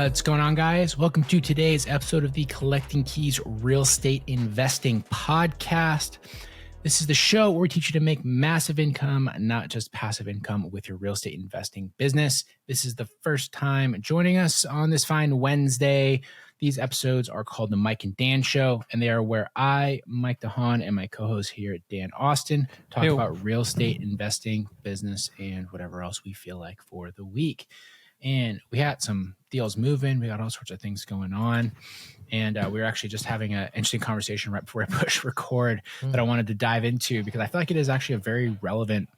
What's going on, guys? Welcome to today's episode of the Collecting Keys Real Estate Investing Podcast. This is the show where we teach you to make massive income, not just passive income with your real estate investing business. This is the first time joining us on this fine Wednesday. These episodes are called the Mike and Dan Show, and they are where I, Mike DeHaan, and my co-host here, Dan Austin, talk about real estate investing, business, and whatever else we feel like for the week. And we had some deals moving. We got all sorts of things going on. And we were actually just having an interesting conversation right before I push record that I wanted to dive into because I feel like it is actually a very relevant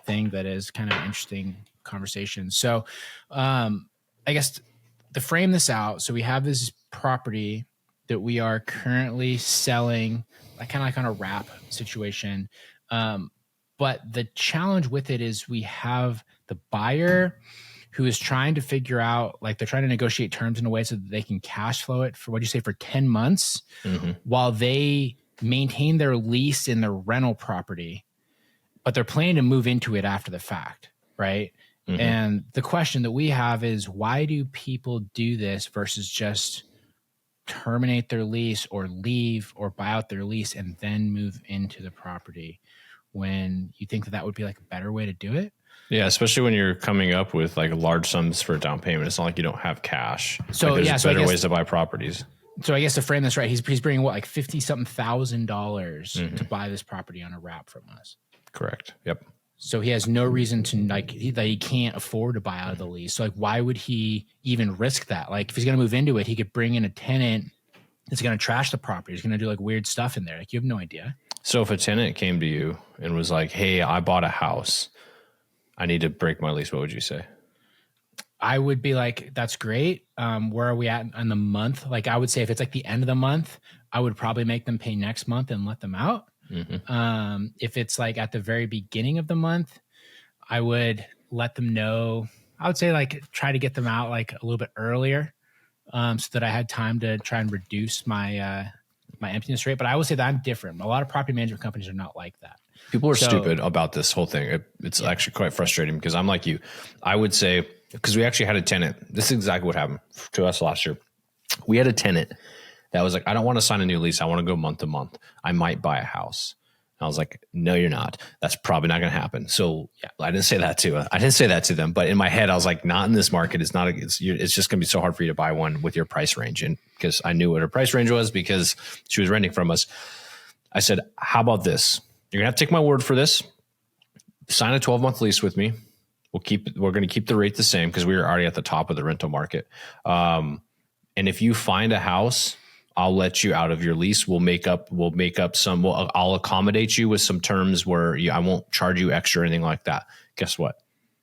thing that is kind of an interesting conversation. So I guess to frame this out, so we have this property that we are currently selling, like kind of like on a wrap situation. But the challenge with it is we have the buyer who is trying to figure out, like they're trying to negotiate terms in a way so that they can cash flow it for, what'd you say, for 10 months while they maintain their lease in their rental property, but they're planning to move into it after the fact, right? And the question that we have is, why do people do this versus just terminate their lease or leave or buy out their lease and then move into the property when you think that that would be like a better way to do it? Yeah, especially when you're coming up with like large sums for a down payment. It's not like you don't have cash. So like there's better ways to buy properties. So I guess to frame this right, he's bringing what, like $50,000 to buy this property on a wrap from us. Correct. Yep. So he has no reason to that he can't afford to buy out of the lease. So like, why would he even risk that? Like if he's going to move into it, he could bring in a tenant that's going to trash the property. He's going to do like weird stuff in there. Like you have no idea. So if a tenant came to you and was like, "Hey, I bought a house, I need to break my lease," what would you say? I would be like, that's great. Where are we at in the month? Like I would say if it's like the end of the month, I would probably make them pay next month and let them out. If it's like at the very beginning of the month, I would let them know. I would say like try to get them out like a little bit earlier so that I had time to try and reduce my my emptiness rate. But I would say that I'm different. A lot of property management companies are not like that. People are stupid about this whole thing. It's actually quite frustrating because I'm like you. I would say, because we actually had a tenant. This is exactly what happened to us last year. We had a tenant that was like, "I don't want to sign a new lease. I want to go month to month. I might buy a house." And I was like, "No, you're not. That's probably not going to happen." So I didn't say that to them. But in my head, I was like, not in this market. It's just going to be so hard for you to buy one with your price range. And because I knew what her price range was because she was renting from us, I said, "How about this? You're gonna have to take my word for this. Sign a 12-month lease with me. We're going to keep the rate the same because we were already at the top of the rental market. And if you find a house, I'll let you out of your lease. We'll make up some. I'll accommodate you with some terms where I won't charge you extra or anything like that." Guess what?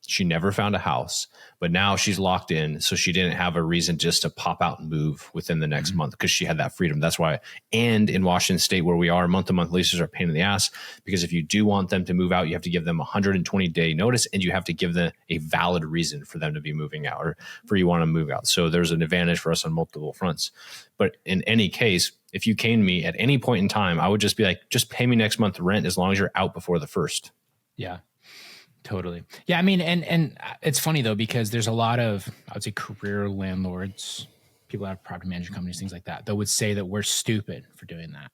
She never found a house, but now she's locked in. So she didn't have a reason just to pop out and move within the next month because she had that freedom. That's why. And in Washington State, where we are, month-to-month leases are a pain in the ass because if you do want them to move out, you have to give them 120-day notice and you have to give them a valid reason for them to be moving out or for you want to move out. So there's an advantage for us on multiple fronts. But in any case, if you came to me at any point in time, I would just be like, just pay me next month rent as long as you're out before the 1st. Yeah. Totally. Yeah. I mean, and it's funny though, because there's a lot of, I would say, career landlords, people that have property management companies, things like that would say that we're stupid for doing that.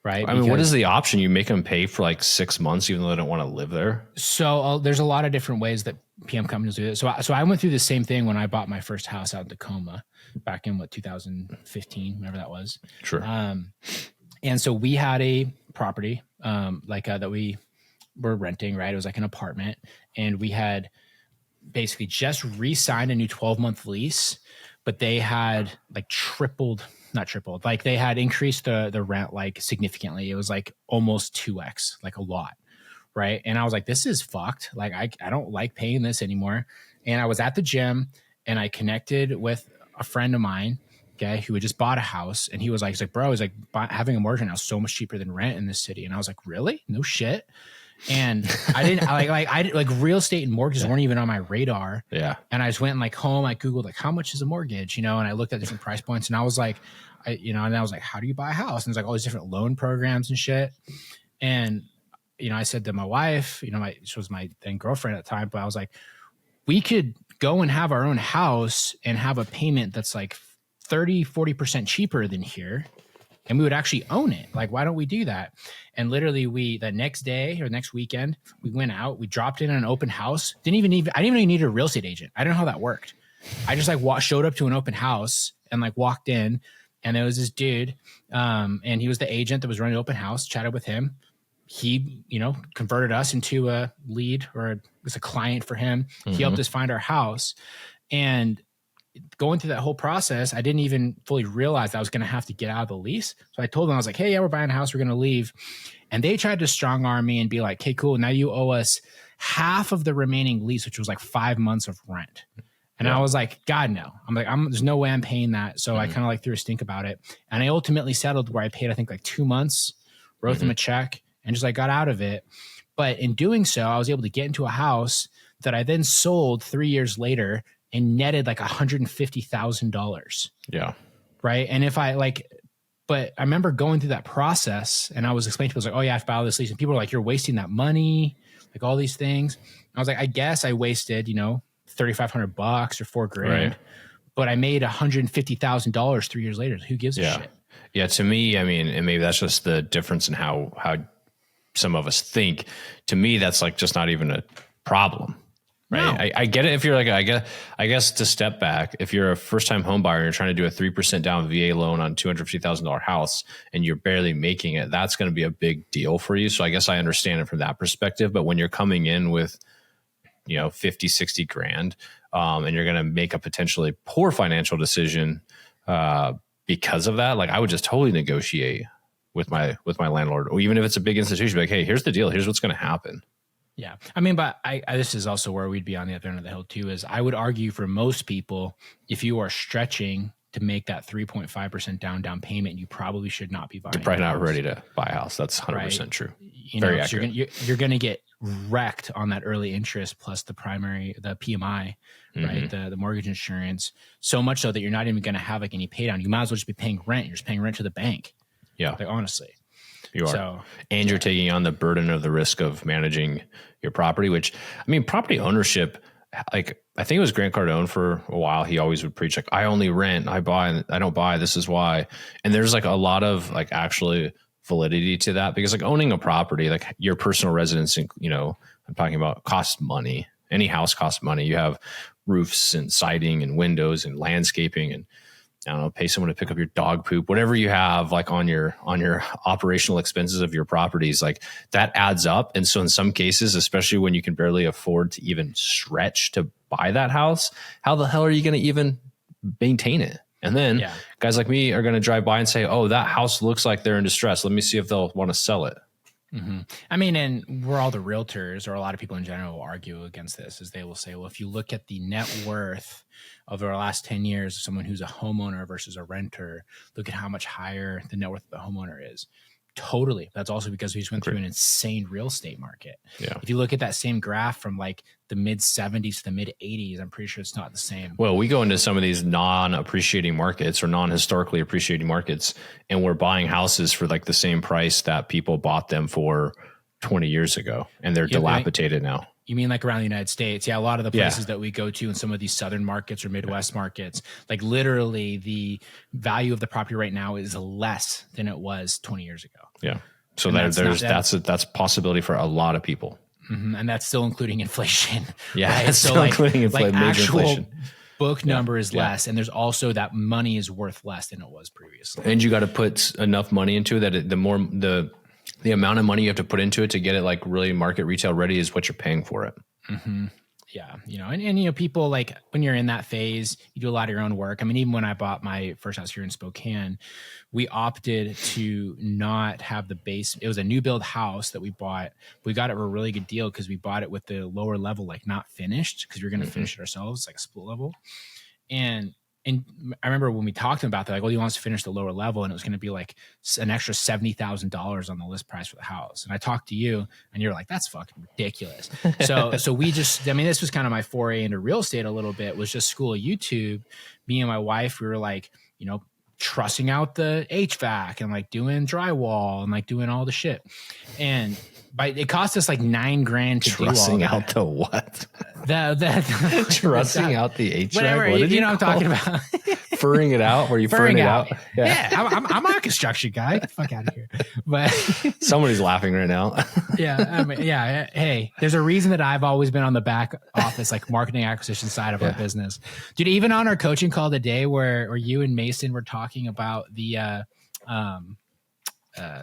Right. I mean, what is the option? You make them pay for like 6 months, even though they don't want to live there. So there's a lot of different ways that PM companies do it. So I went through the same thing when I bought my first house out in Tacoma back in 2015, whenever that was. Sure. And so we had a property that we were renting, right? It was like an apartment, and we had basically just re-signed a new 12-month lease, but they had like not tripled, like they had increased the rent like significantly. It was like almost 2x, like a lot, right? And I was like, this is fucked. Like I don't like paying this anymore. And I was at the gym and I connected with a friend of mine, okay, who had just bought a house, and he's like, bro, he's like, having a mortgage now is so much cheaper than rent in this city. And I was like, really? No shit. And I didn't real estate and mortgages weren't even on my radar. Yeah. And I just went and like home, I Googled like how much is a mortgage, and I looked at different price points, and I was like, and I was like, how do you buy a house? And there's like all these different loan programs and shit. And, I said to my wife, she was my then girlfriend at the time, but I was like, we could go and have our own house and have a payment that's like 30-40% cheaper than here, and we would actually own it. Like, why don't we do that? And literally that next day or next weekend, we went out, we dropped in an open house. I didn't even need a real estate agent. I don't know how that worked. I just like showed up to an open house and like walked in, and there was this dude, and he was the agent that was running the open house, chatted with him. He, converted us into a lead, or it was a client for him. Mm-hmm. He helped us find our house. And going through that whole process, I didn't even fully realize I was going to have to get out of the lease. So I told them, I was like, hey, yeah, we're buying a house. We're going to leave. And they tried to strong arm me and be like, okay, cool. Now you owe us half of the remaining lease, which was like 5 months of rent. And I was like, God, no. I'm like, there's no way I'm paying that. So I kind of like threw a stink about it. And I ultimately settled where I paid, I think like 2 months, wrote them a check, and just like got out of it. But in doing so, I was able to get into a house that I then sold 3 years later and netted like $150,000. Yeah. Right. And but I remember going through that process, and I was explaining to people, I was like, oh yeah, I have to buy all this lease. And people were like, you're wasting that money, like all these things. And I was like, I guess I wasted, $3,500 or $4,000, right, but I made $150,000 3 years later. Who gives a shit? Yeah. To me, I mean, and maybe that's just the difference in how some of us think. To me, that's like just not even a problem. Right. No. I get it. If you're like, I guess to step back, if you're a first time home buyer and you're trying to do a 3% down VA loan on $250,000 house and you're barely making it, that's going to be a big deal for you. So I guess I understand it from that perspective. But when you're coming in with, 50, 60 grand, and you're going to make a potentially poor financial decision, because of that, like I would just totally negotiate with my landlord, or even if it's a big institution, be like, hey, here's the deal. Here's what's going to happen. Yeah. I mean, but this is also where we'd be on the other end of the hill too, is I would argue for most people, if you are stretching to make that 3.5% down payment, you probably should not be buying. You're probably not ready to buy a house. That's 100% true. Very accurate. You're going to get wrecked on that early interest plus the PMI, right? The mortgage insurance, so much so that you're not even going to have like any pay down. You might as well just be paying rent. You're just paying rent to the bank. Yeah. Like honestly. You are. And you're taking on the burden of the risk of managing your property, which, I mean, property ownership, like I think it was Grant Cardone for a while. He always would preach like, I only rent, I buy, I don't buy. This is why. And there's like a lot of like actually validity to that, because like owning a property, like your personal residence, I'm talking about, costs money. Any house costs money. You have roofs and siding and windows and landscaping and, I don't know, pay someone to pick up your dog poop, whatever you have like on your operational expenses of your properties, like that adds up. And so in some cases, especially when you can barely afford to even stretch to buy that house, how the hell are you going to even maintain it? And then guys like me are going to drive by and say, oh, that house looks like they're in distress. Let me see if they'll want to sell it. Mm-hmm. I mean, and we're all the realtors, or a lot of people in general will argue against this, is they will say, well, if you look at the net worth over the last 10 years of someone who's a homeowner versus a renter, look at how much higher the net worth of the homeowner is. Totally. That's also because we just went through an insane real estate market. Yeah. If you look at that same graph from like the mid 70s to the mid 80s, I'm pretty sure it's not the same. Well, we go into some of these non-appreciating markets or non-historically appreciating markets, and we're buying houses for like the same price that people bought them for 20 years ago, and they're dilapidated now. You mean like around the United States? Yeah, a lot of the places that we go to in some of these southern markets or Midwest markets, like literally the value of the property right now is less than it was 20 years ago. Yeah. So that's a possibility for a lot of people. Mm-hmm. And that's still including inflation. Yeah. Right? That's still including inflation. Like actual inflation. Book number is less. And there's also that money is worth less than it was previously. And you got to put enough money into it that the amount of money you have to put into it to get it like really market retail ready is what you're paying for it. Mm-hmm. Yeah. And people, like when you're in that phase, you do a lot of your own work. I mean, even when I bought my first house here in Spokane, we opted to not have the base. It was a new build house that we bought. We got it for a really good deal because we bought it with the lower level, like not finished, because we were going to finish it ourselves, like a split level. And I remember when we talked about that, like, well, he wants to finish the lower level, and it was going to be like an extra $70,000 on the list price for the house. And I talked to you, and you're like, that's fucking ridiculous. So we just, I mean, this was kind of my foray into real estate a little bit, was just school of YouTube. Me and my wife, we were like, trussing out the HVAC and like doing drywall and like doing all the shit. And it cost us like $9,000 to trussing do all out the what? Trussing out the HVAC. Whatever, What did you know what I'm talking about. Furring it out, where you furring it out. Yeah, I'm not a construction guy. Get the fuck out of here. But somebody's laughing right now. Hey, there's a reason that I've always been on the back office, like marketing acquisition side of our business. Dude, even on our coaching call today where you and Mason were talking about the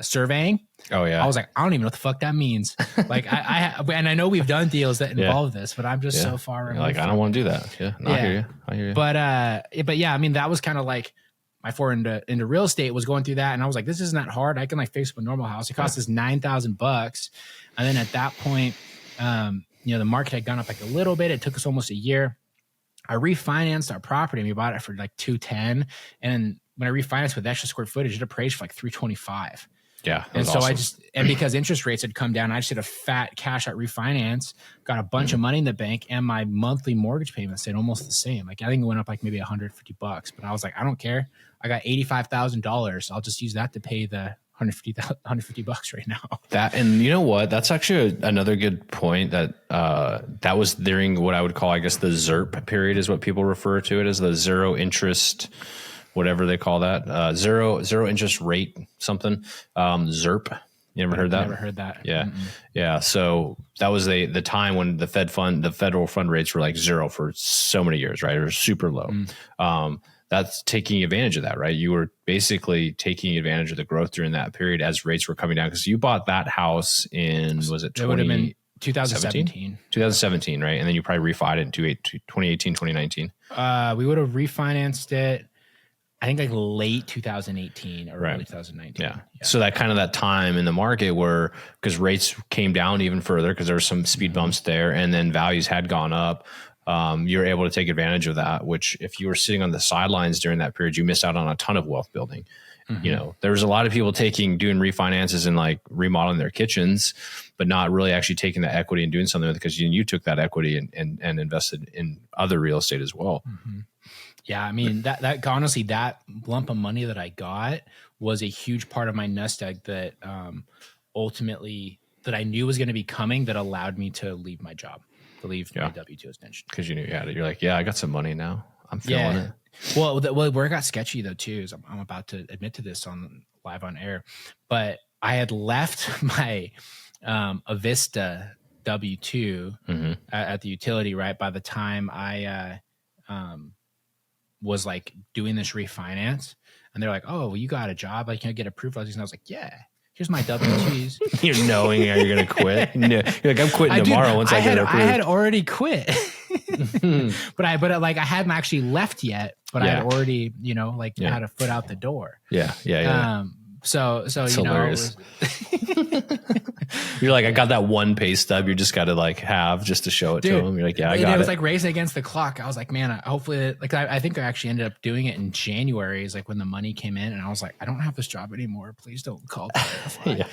surveying. Oh yeah. I was like, I don't even know what the fuck that means. Like and I know we've done deals that involve this, but I'm just so far removed. Like, I don't want to do that. Yeah. No, I hear you. But yeah, I mean, that was kind of like my foray into real estate was going through that. And I was like, this isn't that hard. I can like fix up a normal house. It cost us $9,000. And then at that point, the market had gone up like a little bit. It took us almost a year. I refinanced our property and we bought it for like $210. And when I refinanced with extra square footage, it appraised for like $325. Yeah. And so awesome. because interest rates had come down, I just did a fat cash out refinance, got a bunch of money in the bank, and my monthly mortgage payment stayed almost the same. Like I think it went up like maybe $150, but I was like, I don't care. I got $85,000. I'll just use that to pay the $150 right now. That, and you know what? That's actually another good point that that was during what I would call, I guess, the ZIRP period is what people refer to it as, the zero interest, whatever they call that, zero interest rate, something, ZIRP. You ever heard that? Never heard that. Yeah. Mm-mm. Yeah. So that was the time when the federal fund rates were like zero for so many years, right? Or super low. That's taking advantage of that, right? You were basically taking advantage of the growth during that period as rates were coming down, because you bought that house in, was it 2017? 2017, right? And then you probably refied it in 2018, 2019. We would have refinanced it, I think, like late 2018 or early 2019. Yeah. So that kind of that time in the market where, because rates came down even further because there were some speed bumps there, and then values had gone up. You were able to take advantage of that, which if you were sitting on the sidelines during that period, you missed out on a ton of wealth building. There was a lot of people doing refinances and like remodeling their kitchens, but not really actually taking the equity and doing something with it, because you took that equity and invested in other real estate as well. Yeah. I mean, that honestly, that lump of money that I got was a huge part of my nest egg that ultimately that I knew was going to be coming, that allowed me to leave my job. Leave my W-2 as mentioned. Because you knew you had it. You're like, I got some money now. I'm feeling it. Well, where it got sketchy though too is I'm about to admit to this live on air, but I had left my Avista W-2 at the utility right by the time I was like doing this refinance, and they're like, "Oh, well, you got a job? Like, can I get approved?" And I was like, "Yeah. Here's my W-2s." You're knowing how you're going to quit. You're like, I'm quitting tomorrow once I get approved. I had already quit, but I hadn't actually left yet. But I had already, had a foot out the door. Yeah. So it's hilarious. You're like, I got that one pay stub. You just got to have just to show it to them. You're like, I got it. It was like racing against the clock. I was like, man, hopefully, I think I actually ended up doing it in January, is like when the money came in, and I was like, I don't have this job anymore. Please don't call clarify.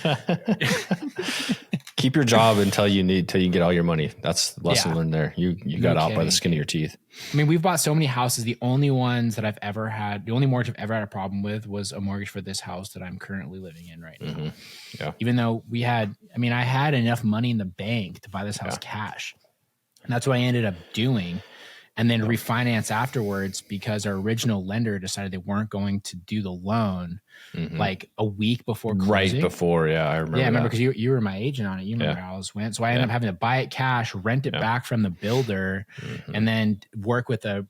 Keep your job until you get all your money. That's the lesson learned there. You got out by the skin of your teeth. I mean, we've bought so many houses. The only ones that I've ever had, the only mortgage I've ever had a problem with was a mortgage for this house that I'm currently living in right now. Yeah. Even though I had enough money in the bank to buy this house cash. And that's what I ended up doing. And then refinance afterwards, because our original lender decided they weren't going to do the loan like a week before closing. Right before, I remember. Yeah, I remember, because you were my agent on it. You remember how this went. So I ended up having to buy it cash, rent it back from the builder, and then work with a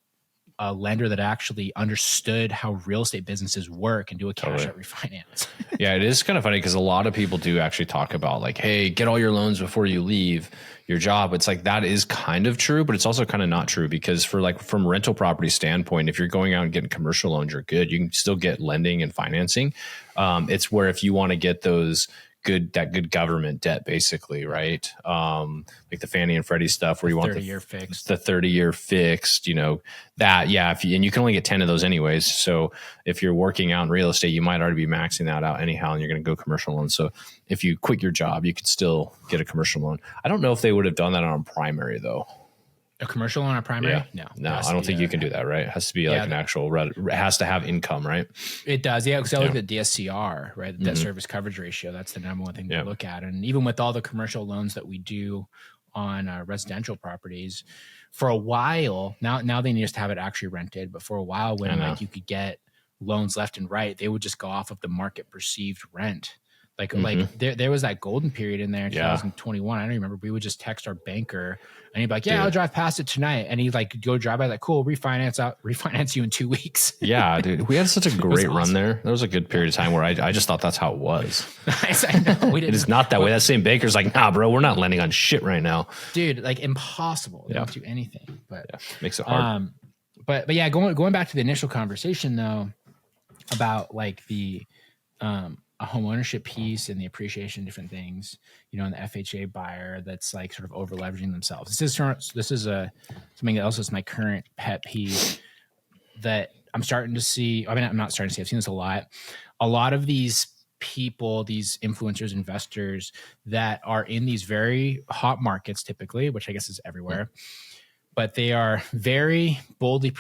lender that actually understood how real estate businesses work and do a cash out refinance. Yeah, it is kind of funny because a lot of people do actually talk about like, hey, get all your loans before you leave your job. It's like, that is kind of true, but it's also kind of not true, because from rental property standpoint, if you're going out and getting commercial loans, you're good. You can still get lending and financing. It's where if you want to get that good government debt, basically, right? Like the Fannie and Freddie stuff, where you want the 30-year fixed, and you can only get 10 of those anyways. So if you're working out in real estate, you might already be maxing that out anyhow, and you're going to go commercial loan. So if you quit your job, you could still get a commercial loan. I don't know if they would have done that on primary though. A commercial loan on primary? Yeah. No, I don't think you can do that, right? It has to be like an actual, it has to have income, right? It does. Yeah. Because I look at the DSCR, right? The debt service coverage ratio. That's the number one thing to look at. And even with all the commercial loans that we do on residential properties for a while. Now they just have it actually rented, but for a while when like you could get loans left and right, they would just go off of the market perceived rent. Like there was that golden period in there in 2021. I don't remember. We would just text our banker and he'd be like, yeah, I'll drive past it tonight. And he'd like go drive by, like, cool, refinance you in 2 weeks. Yeah, dude. We had such a great run there. There was a good period of time where I just thought that's how it was. I know. It is not that way. That same banker's like, nah, bro, we're not lending on shit right now. Dude, like impossible. They don't do anything. But makes it hard. But yeah, going back to the initial conversation though, about like the a home ownership piece and the appreciation of different things, you know, and the FHA buyer that's like sort of over leveraging themselves. This is something else that's my current pet peeve that I'm starting to see. I mean, I'm not starting to see, I've seen this a lot. A lot of these people, these influencers, investors that are in these very hot markets typically, which I guess is everywhere, but they are very boldly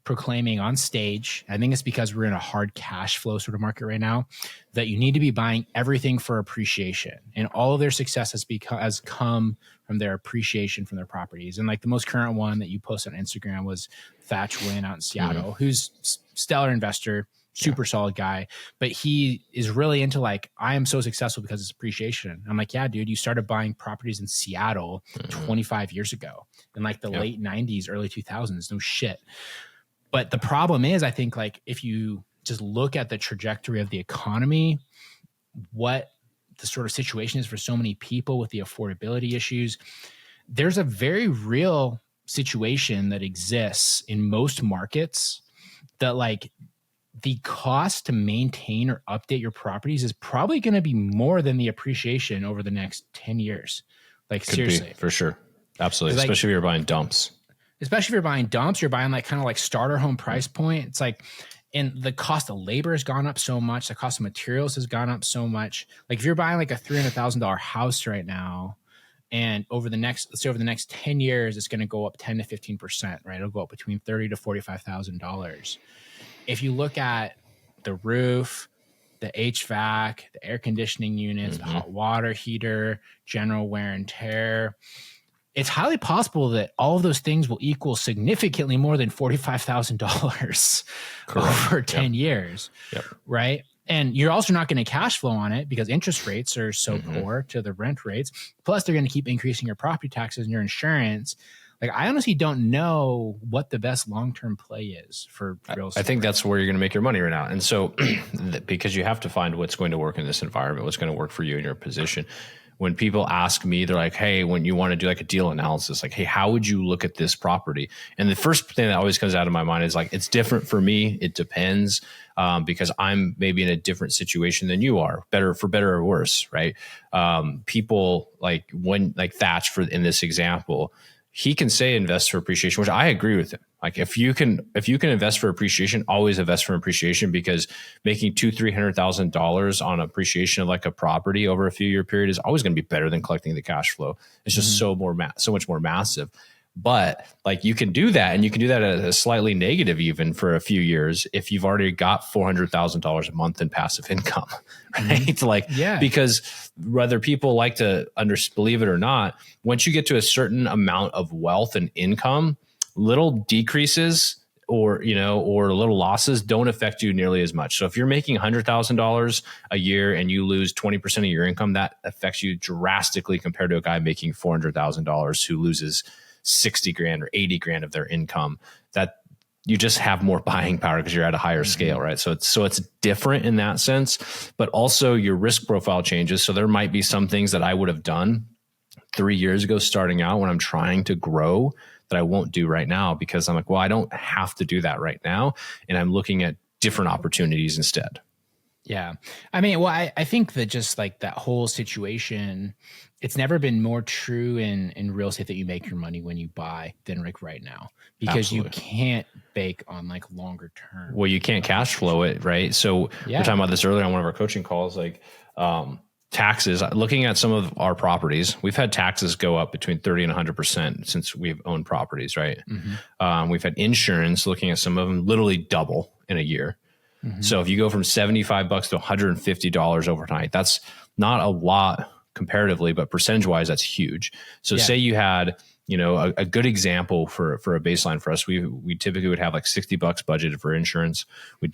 proclaiming on stage, I think it's because we're in a hard cash flow sort of market right now, that you need to be buying everything for appreciation. And all of their success has come from their appreciation from their properties. And like the most current one that you posted on Instagram was Thatch Wynn out in Seattle, who's stellar investor, super solid guy, but he is really into like, I am so successful because it's appreciation. I'm like, yeah, dude, you started buying properties in Seattle 25 years ago in like the late 90s, early 2000s. No shit. But the problem is, I think, like, if you just look at the trajectory of the economy, what the sort of situation is for so many people with the affordability issues, there's a very real situation that exists in most markets that, like, the cost to maintain or update your properties is probably going to be more than the appreciation over the next 10 years. Like, seriously. For sure. Absolutely. Especially if you're buying dumps. Especially if you're buying dumps, you're buying like kind of like starter home price point. It's like, and the cost of labor has gone up so much. The cost of materials has gone up so much. Like if you're buying like a $300,000 house right now, and over the next 10 years, it's going to go up 10 to 15%, right? It'll go up between $30,000 to $45,000. If you look at the roof, the HVAC, the air conditioning units, the hot water heater, general wear and tear, it's highly possible that all of those things will equal significantly more than $45,000 over 10 years, right? And you're also not going to cash flow on it because interest rates are so poor to the rent rates. Plus, they're going to keep increasing your property taxes and your insurance. Like, I honestly don't know what the best long-term play is for real estate. I think that's where you're going to make your money right now. And so, because you have to find what's going to work in this environment, what's going to work for you in your position. When people ask me, they're like, hey, when you want to do like a deal analysis, like, hey, how would you look at this property? And the first thing that always comes out of my mind is like, it's different for me. It depends because I'm maybe in a different situation than you are, for better or worse, right? People like Thatch in this example, he can say invest for appreciation, which I agree with him. Like if you can invest for appreciation, always invest for appreciation, because making $200,000-$300,000 on appreciation of like a property over a few year period is always going to be better than collecting the cash flow. It's just so much more massive. But like you can do that, and you can do that at a slightly negative even for a few years if you've already got $400,000 a month in passive income, right? Because whether people like to believe it or not, once you get to a certain amount of wealth and income, little decreases or little losses don't affect you nearly as much. So if you're making $100,000 a year and you lose 20% of your income, that affects you drastically compared to a guy making $400,000 who loses 60 grand or 80 grand of their income. That you just have more buying power because you're at a higher scale, right? So it's different in that sense, but also your risk profile changes. So there might be some things that I would have done 3 years ago starting out when I'm trying to grow that I won't do right now because I'm like, well, I don't have to do that right now. And I'm looking at different opportunities instead. Yeah. I mean, well, I think that just like that whole situation, it's never been more true in real estate that you make your money when you buy than like right now, because you can't bake on like longer term. Well, you can't cash flow it, right? So we were talking about this earlier on one of our coaching calls, like taxes. Looking at some of our properties, we've had taxes go up between 30 and 100% since we've owned properties, right? We've had insurance, looking at some of them, literally double in a year. So if you go from $75 to $150 overnight, that's not a lot comparatively, but percentage wise, that's huge. So say you had, a good example for a baseline for us, we typically would have like $60 budgeted for insurance. We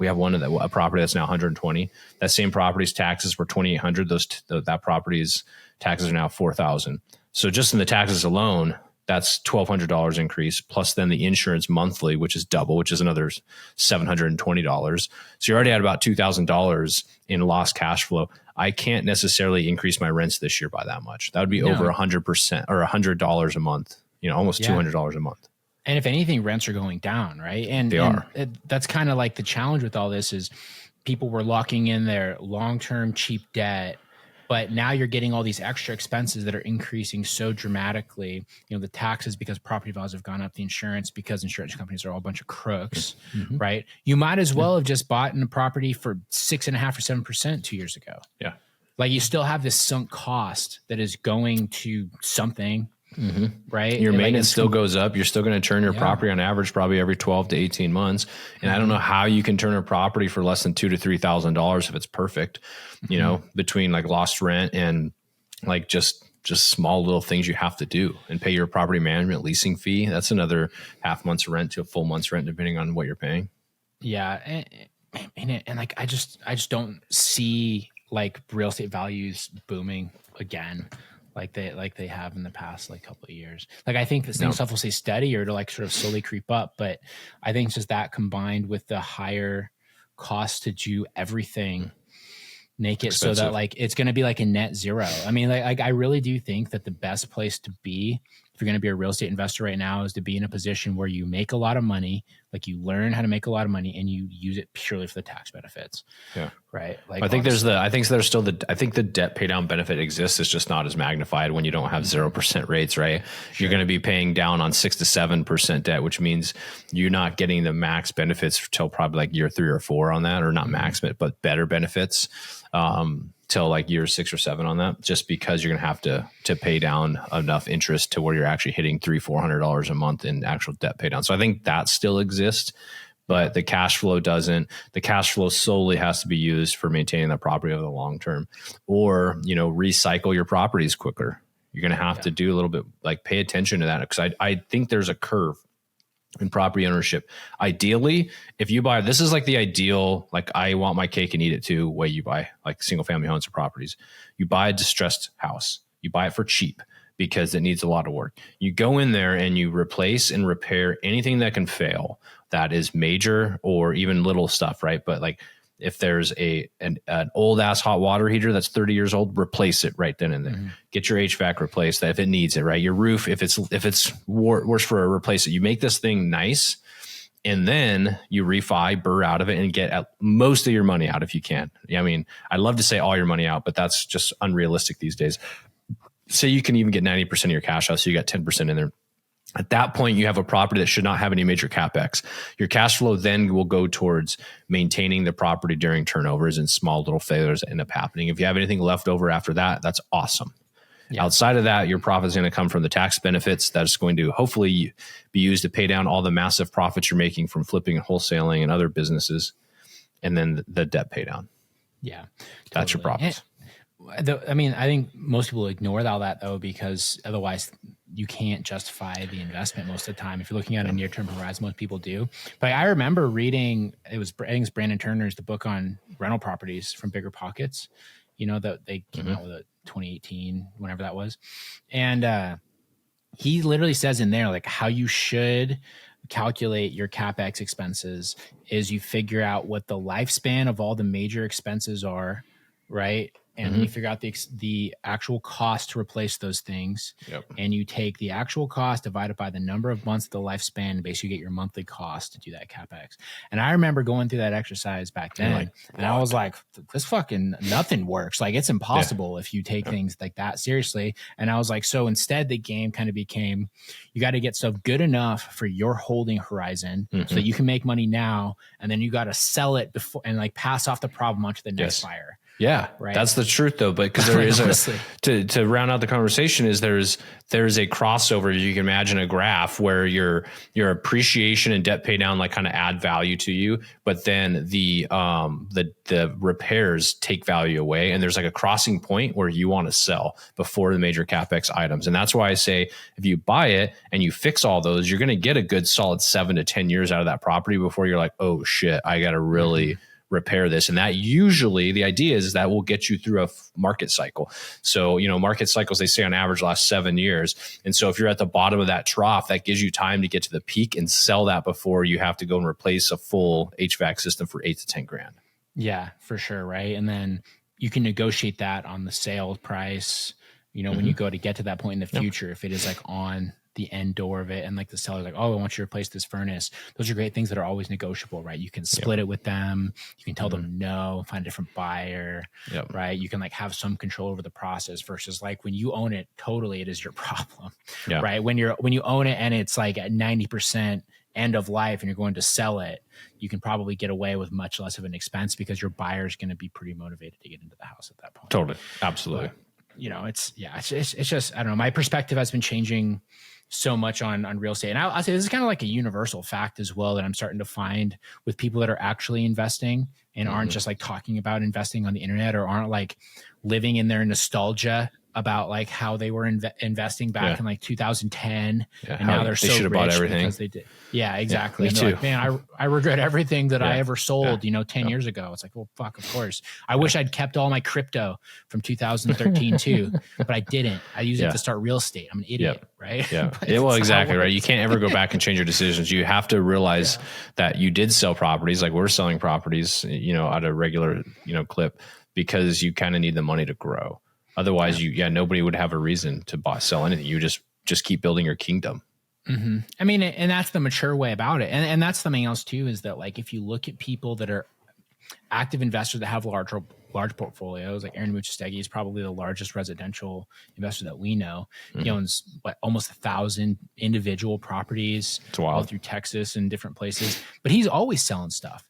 have one a property that's now 120. That same property's taxes were 2,800. That property's taxes are now 4,000. So just in the taxes alone, that's $1,200 increase, plus then the insurance monthly, which is double, which is another $720. So you already had about $2,000 in lost cash flow. I can't necessarily increase my rents this year by that much. That would be over 100% or $100 a month, almost $200 a month. And if anything, rents are going down, right? And they are. That's kind of like the challenge with all this is people were locking in their long-term cheap debt, but now you're getting all these extra expenses that are increasing so dramatically. The taxes because property values have gone up, the insurance because insurance companies are all a bunch of crooks, right? You might as well have just bought in a property for 6.5% or 7% 2 years ago. Yeah. Like you still have this sunk cost that is going to something, right? Your maintenance still goes up. You're still going to turn your property on average probably every 12 to 18 months. And I don't know how you can turn a property for less than $2,000 to $3,000 if it's perfect, between like lost rent and like just small little things you have to do and pay your property management leasing fee. That's another half month's rent to a full month's rent, depending on what you're paying. Yeah. And like, I just don't see like real estate values booming again. Like they have in the past like couple of years. Like I think this stuff will stay steady or to like sort of slowly creep up. But I think it's just that combined with the higher cost to do everything, make it expensive. So that like it's going to be like a net zero. I mean, like I really do think that the best place to be if you're going to be a real estate investor right now is to be in a position where you make a lot of money, like you learn how to make a lot of money and you use it purely for the tax benefits. Yeah. Right. Like I think the debt pay down benefit exists. It's just not as magnified when you don't have 0% rates, right? Sure. You're going to be paying down on 6 to 7% debt, which means you're not getting the max benefits till probably like year 3 or 4 on that, or not max, but better benefits. Till like year 6 or 7 on that, just because you're going to have to pay down enough interest to where you're actually hitting $300-400 a month in actual debt pay down. So I think that still exists, but the cash flow doesn't. The cash flow solely has to be used for maintaining the property over the long term, or recycle your properties quicker. You're going to have to do a little bit, like pay attention to that, because I think there's a curve in property ownership. Ideally, if you buy, this is like the ideal, like I want my cake and eat it too, way you buy like single family homes or properties. You buy a distressed house, you buy it for cheap because it needs a lot of work. You go in there and you replace and repair anything that can fail that is major or even little stuff, right? But like if there's an old ass hot water heater that's 30 years old, replace it right then and there. Get your HVAC replaced if it needs it, right? Your roof, if it's worse for a replace it. You make this thing nice, and then you refi, burr out of it, and get most of your money out if you can. I mean, I'd love to say all your money out, but that's just unrealistic these days. So you can even get 90% of your cash out, so you got 10% in there. At that point, you have a property that should not have any major CapEx. Your cash flow then will go towards maintaining the property during turnovers and small little failures that end up happening. If you have anything left over after that, that's awesome. Yeah. Outside of that, your profit is going to come from the tax benefits. That's going to hopefully be used to pay down all the massive profits you're making from flipping and wholesaling and other businesses. And then the debt pay down. Yeah. That's your profits. I mean, I think most people ignore all that though, because otherwise you can't justify the investment most of the time. If you're looking at a near-term horizon, most people do. But I remember reading, I think it's Brandon Turner's, the book on rental properties from Bigger Pockets, that they came out with a 2018, whenever that was. And he literally says in there, like how you should calculate your CapEx expenses is you figure out what the lifespan of all the major expenses are, right? And then you figure out the actual cost to replace those things. Yep. And you take the actual cost divided by the number of months of the lifespan, and basically get your monthly cost to do that CapEx. And I remember going through that exercise back then, and I was like, this fucking nothing works. Like it's impossible if you take things like that seriously. And I was like, so instead the game kind of became, you got to get stuff good enough for your holding horizon so that you can make money now. And then you got to sell it before and like pass off the problem onto the next buyer. Yeah, right? that's the truth though. But because there is to round out the conversation is there's a crossover. You can imagine a graph where your appreciation and debt pay down like kind of add value to you, but then the repairs take value away, and there's like a crossing point where you want to sell before the major CapEx items. And that's why I say if you buy it and you fix all those, you're going to get a good solid 7 to 10 years out of that property before you're like, oh shit, I got to really repair this. And that usually the idea is that will get you through a market cycle. So, market cycles, they say on average last 7 years. And so if you're at the bottom of that trough, that gives you time to get to the peak and sell that before you have to go and replace a full HVAC system for 8 to 10 grand. Yeah, for sure. Right. And then you can negotiate that on the sale price, when you go to get to that point in the future, if it is like on the end door of it and like the seller's like, oh, I want you to replace this furnace. Those are great things that are always negotiable, right? You can split it with them. You can tell them no, find a different buyer, right? You can like have some control over the process versus like when you own it totally, it is your problem, right? When you own it and it's like at 90% end of life and you're going to sell it, you can probably get away with much less of an expense because your buyer is going to be pretty motivated to get into the house at that point. Totally. Absolutely. But, it's just, I don't know. My perspective has been changing so much on real estate. And I'll say this is kind of like a universal fact as well that I'm starting to find with people that are actually investing and aren't just like talking about investing on the internet or aren't like living in their nostalgia about like how they were investing back in like 2010 and now they're so should have bought everything because they did. Yeah, exactly. Me and too. like, man, I regret everything that I ever sold, 10 years ago. It's like, well, fuck, of course. I wish I'd kept all my crypto from 2013 too, but I didn't. I used it to start real estate. I'm an idiot, right? Yeah. Well, exactly. Right. You can't ever go back and change your decisions. You have to realize that you did sell properties. Like we're selling properties, at a regular, clip because you kind of need the money to grow. Otherwise, nobody would have a reason to sell anything. You just keep building your kingdom. Mm-hmm. I mean, and that's the mature way about it. And that's something else too, is that like, if you look at people that are active investors that have large portfolios, like Aaron Muchastegui is probably the largest residential investor that we know. He owns almost 1,000 individual properties all through Texas and different places, but he's always selling stuff.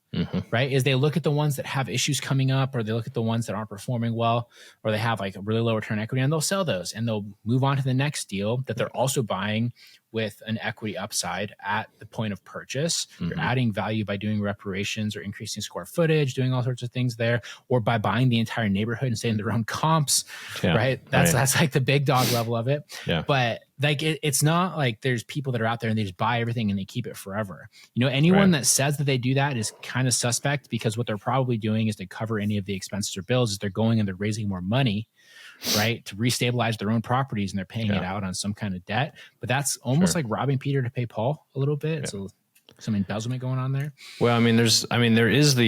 Right? Is they look at the ones that have issues coming up, or they look at the ones that aren't performing well, or they have like a really low return equity, and they'll sell those and they'll move on to the next deal that they're also buying with an equity upside at the point of purchase. You're adding value by doing reparations or increasing square footage, doing all sorts of things there, or by buying the entire neighborhood and staying in their own comps, right? That's like the big dog level of it. But like it's not like there's people that are out there and they just buy everything and they keep it forever. Anyone that says that they do that is kind of suspect, because what they're probably doing is to cover any of the expenses or bills is they're going and they're raising more money, right, to restabilize their own properties, and they're paying it out on some kind of debt. But that's almost like robbing Peter to pay Paul a little bit. So some embezzlement going on there. Well, there is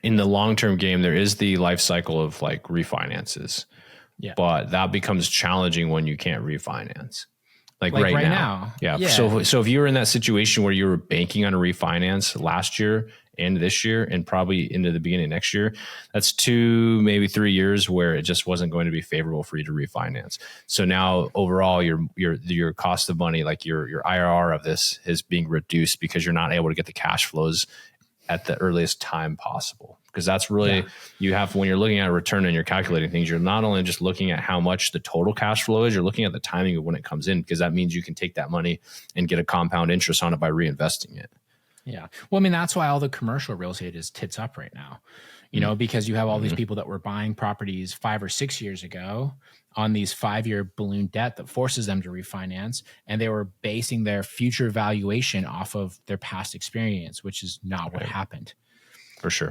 in the long-term game, there is the life cycle of like refinances, but that becomes challenging when you can't refinance. Like right now. Yeah. So if you were in that situation where you were banking on a refinance last year and this year and probably into the beginning of next year, that's 2, maybe 3 years where it just wasn't going to be favorable for you to refinance. So now overall your cost of money, like your IRR of this is being reduced because you're not able to get the cash flows at the earliest time possible. Because that's really, you have, when you're looking at a return and you're calculating things, you're not only just looking at how much the total cash flow is, you're looking at the timing of when it comes in, because that means you can take that money and get a compound interest on it by reinvesting it. Yeah. Well, that's why all the commercial real estate is tits up right now, because you have all these people that were buying properties 5 or 6 years ago on these 5-year balloon debt that forces them to refinance. And they were basing their future valuation off of their past experience, which is not what happened. For sure.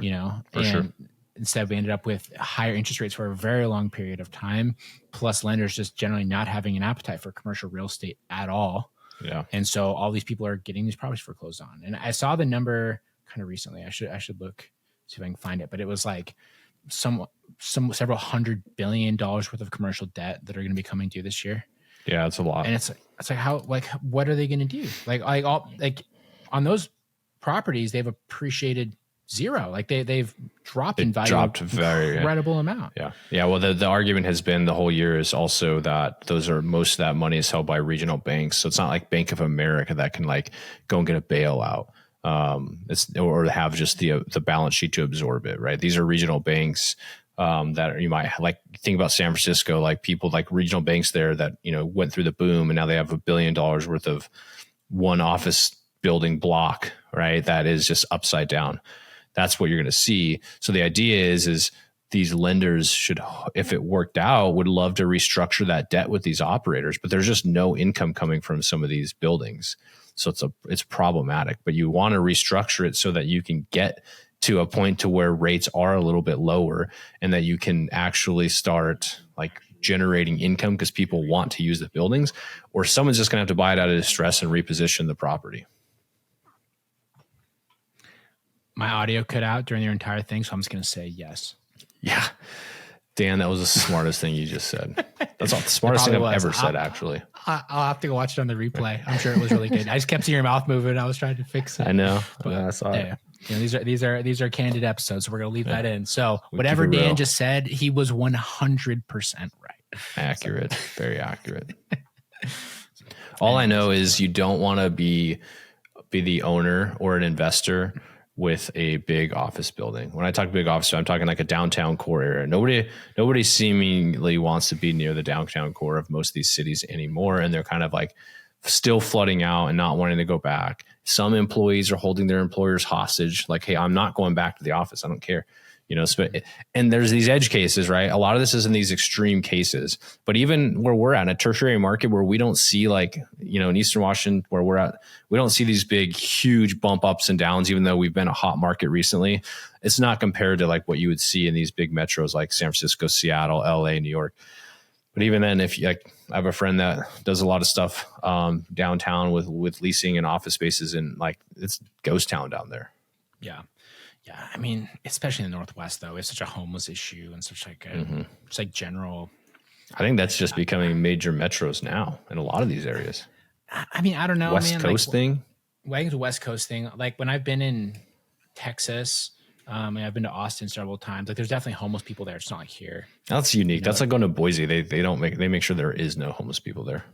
Instead, we ended up with higher interest rates for a very long period of time, plus lenders just generally not having an appetite for commercial real estate at all. Yeah. And so all these people are getting these properties foreclosed on. And I saw the number kind of recently. I should look, see if I can find it. But it was like some several $100 billion worth of commercial debt that are going to be coming due this year. Yeah, it's a lot. And it's like how, like, what are they going to do? Like on those properties, they've appreciated zero. Like they've dropped in value, dropped very incredible amount. Yeah. Well, the argument has been the whole year is also that most of that money is held by regional banks. So it's not like Bank of America that can like go and get a bailout. Or have just the balance sheet to absorb it. Right. These are regional banks. that you might like think about San Francisco, like people like regional banks there that, went through the boom and now they have $1 billion worth of one office building block, right? That is just upside down. That's what you're going to see. So the idea is these lenders should, if it worked out, would love to restructure that debt with these operators, but there's just no income coming from some of these buildings. So it's problematic, but you want to restructure it so that you can get to a point to where rates are a little bit lower and that you can actually start like generating income because people want to use the buildings, or someone's just going to have to buy it out of distress and reposition the property. My audio cut out during your entire thing, so I'm just going to say yes. Yeah. Dan, that was the smartest thing you just said. That's the smartest thing I've ever said, actually. I'll have to go watch it on the replay. I'm sure it was really good. I just kept seeing your mouth moving. I was trying to fix it. I know. But, I saw it. These are candid episodes, so we're going to leave that in. So whatever Dan just said, he was 100% right. Accurate. Very accurate. All I know is you don't want to be the owner or an investor with a big office building. When I talk big office, I'm talking like a downtown core area. Nobody seemingly wants to be near the downtown core of most of these cities anymore. And they're kind of like still flooding out and not wanting to go back. Some employees are holding their employers hostage. Like, hey, I'm not going back to the office. I don't care. And there's these edge cases, right? A lot of this is in these extreme cases, but even where we're at, a tertiary market where we don't see like, in Eastern Washington where we're at, we don't see these big, huge bump ups and downs, even though we've been a hot market recently. It's not compared to like what you would see in these big metros like San Francisco, Seattle, LA, New York. But even then, if you, like, I have a friend that does a lot of stuff downtown with leasing and office spaces, and like it's ghost town down there. Yeah. Yeah, I mean, especially in the Northwest, though, it's such a homeless issue and such like it's like general. I think that's just becoming major metros now in a lot of these areas. I mean, I don't know, West Coast thing. I think it's a West Coast thing. Like when I've been in Texas, and I've been to Austin several times. Like, there's definitely homeless people there. It's not like here. That's unique. That's like going to Boise. They make sure there is no homeless people there.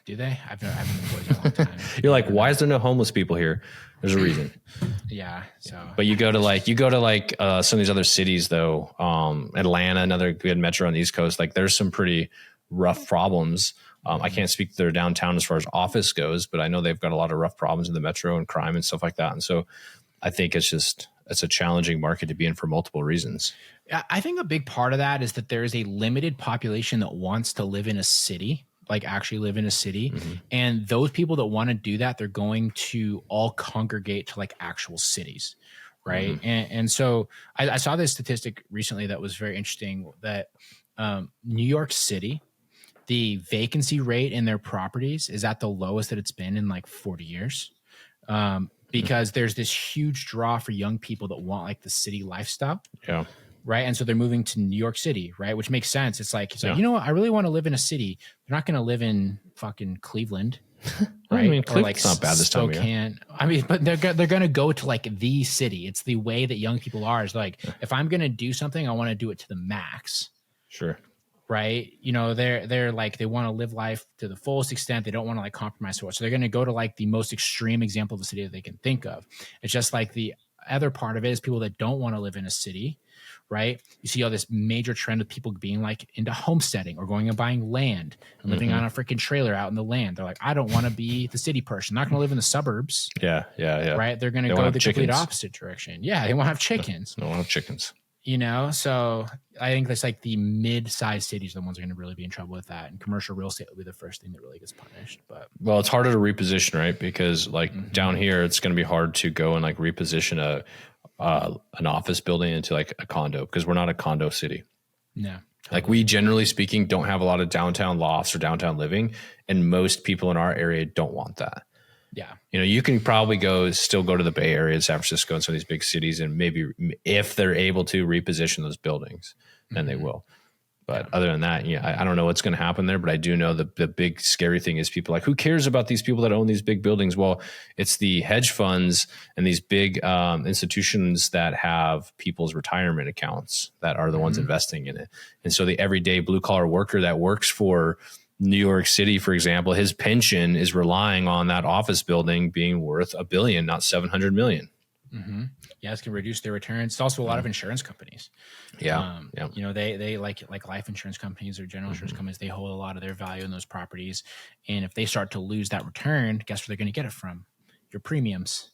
Do they? I've been in Boise a long time. You're like, why is there no homeless people here? There's a reason. Yeah. So, but you go to some of these other cities though. Atlanta, another good metro on the East Coast. Like, there's some pretty rough problems. I can't speak to their downtown as far as office goes, but I know they've got a lot of rough problems in the metro and crime and stuff like that. And so, I think it's a challenging market to be in for multiple reasons. I think a big part of that is that there is a limited population that wants to live in a city. Like actually live in a city. Mm-hmm. And those people that want to do that, they're going to all congregate to like actual cities. Right. Mm-hmm. And so I saw this statistic recently that was very interesting that New York City, the vacancy rate in their properties is at the lowest that it's been in like 40 years. Because there's this huge draw for young people that want like the city lifestyle. Yeah. Right. And so they're moving to New York City, right? Which makes sense. It's like, you know what? I really want to live in a city. They're not going to live in fucking Cleveland. Right. I mean, Cleveland's not bad this time of year. I mean, but they're going to go to like the city. It's the way that young people are. Is like, if I'm going to do something, I want to do it to the max. Sure. Right. They're like, they want to live life to the fullest extent. They don't want to like compromise so much. So they're going to go to like the most extreme example of a city that they can think of. It's just like the other part of it is people that don't want to live in a city. Right. You see all this major trend of people being like into homesteading or going and buying land and living on a freaking trailer out in the land. They're like, I don't want to be the city person. I'm not going to live in the suburbs. Yeah. Right. They're going to go the complete opposite direction. Yeah. They want to have chickens. They want to have chickens. So I think that's like the mid-sized cities are the ones that are going to really be in trouble with that. And commercial real estate will be the first thing that really gets punished. But well, it's harder to reposition, right? Because like down here, it's going to be hard to go and like reposition an office building into like a condo because we're not a condo city. No. Like we generally speaking don't have a lot of downtown lofts or downtown living, and most people in our area don't want that. Yeah. You can probably still go to the Bay Area, San Francisco, and some of these big cities, and maybe if they're able to reposition those buildings, then they will. But other than that, I don't know what's going to happen there, but I do know the big scary thing is people like, who cares about these people that own these big buildings? Well, it's the hedge funds and these big institutions that have people's retirement accounts that are the ones investing in it. And so the everyday blue collar worker that works for New York City, for example, his pension is relying on that office building being worth $1 billion, not $700 million. Yeah, it's going to reduce their returns. It's also a lot of insurance companies. Yeah. They like life insurance companies or general insurance companies, they hold a lot of their value in those properties. And if they start to lose that return, guess where they're going to get it from? Your premiums.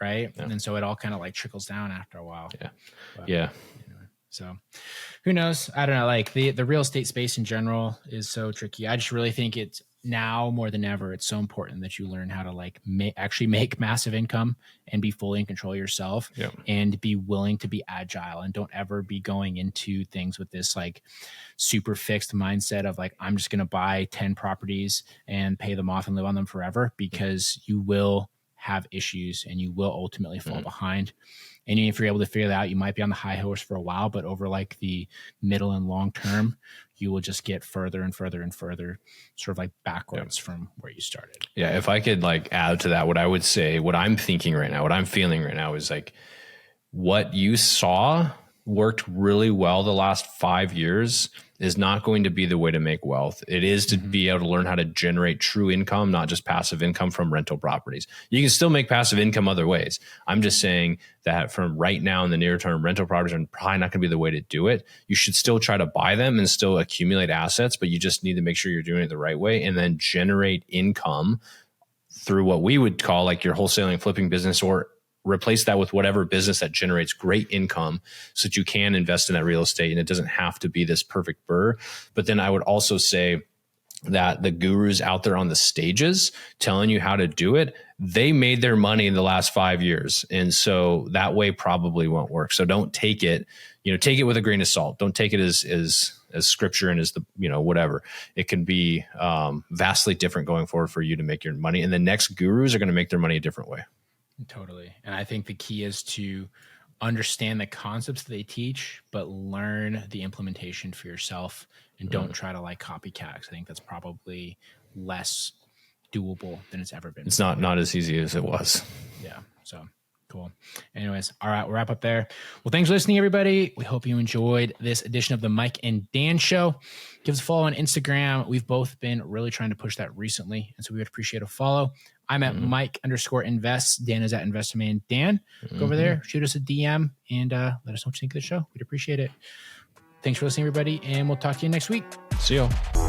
Right. Yeah. And so it all kind of like trickles down after a while. Yeah. But, yeah. Anyway, so who knows? I don't know. Like the real estate space in general is so tricky. I just really think it's now more than ever, it's so important that you learn how to like actually make massive income and be fully in control of yourself and be willing to be agile, and don't ever be going into things with this like super fixed mindset of like, I'm just going to buy 10 properties and pay them off and live on them forever, because you will have issues and you will ultimately fall behind. And if you're able to figure that out, you might be on the high horse for a while, but over like the middle and long term, you will just get further and further and further sort of like backwards from where you started. Yeah. If I could like add to that, what I would say, what I'm thinking right now, what I'm feeling right now is like what you saw worked really well the last 5 years is not going to be the way to make wealth. It is to be able to learn how to generate true income, not just passive income from rental properties. You can still make passive income other ways. I'm just saying that from right now in the near term, rental properties are probably not going to be the way to do it. You should still try to buy them and still accumulate assets, but you just need to make sure you're doing it the right way and then generate income through what we would call like your wholesaling and flipping business, or replace that with whatever business that generates great income so that you can invest in that real estate and it doesn't have to be this perfect burr. But then I would also say that the gurus out there on the stages telling you how to do it, they made their money in the last 5 years. And so that way probably won't work. So don't take it, take it with a grain of salt. Don't take it as scripture and as the, whatever. It can be vastly different going forward for you to make your money. And the next gurus are going to make their money a different way. Totally. And I think the key is to understand the concepts that they teach, but learn the implementation for yourself and don't try to like copycat. I think that's probably less doable than it's ever been. It's not as easy as it was. Yeah. So cool. Anyways, all right, we'll wrap up there. Well, thanks for listening, everybody. We hope you enjoyed this edition of the Mike and Dan Show. Give us a follow on Instagram. We've both been really trying to push that recently, and so we would appreciate a follow. I'm at Mike_invests. Dan is at Investment Dan. Go over there, shoot us a DM, and let us know what you think of the show. We'd appreciate it. Thanks for listening, everybody, and we'll talk to you next week. See you.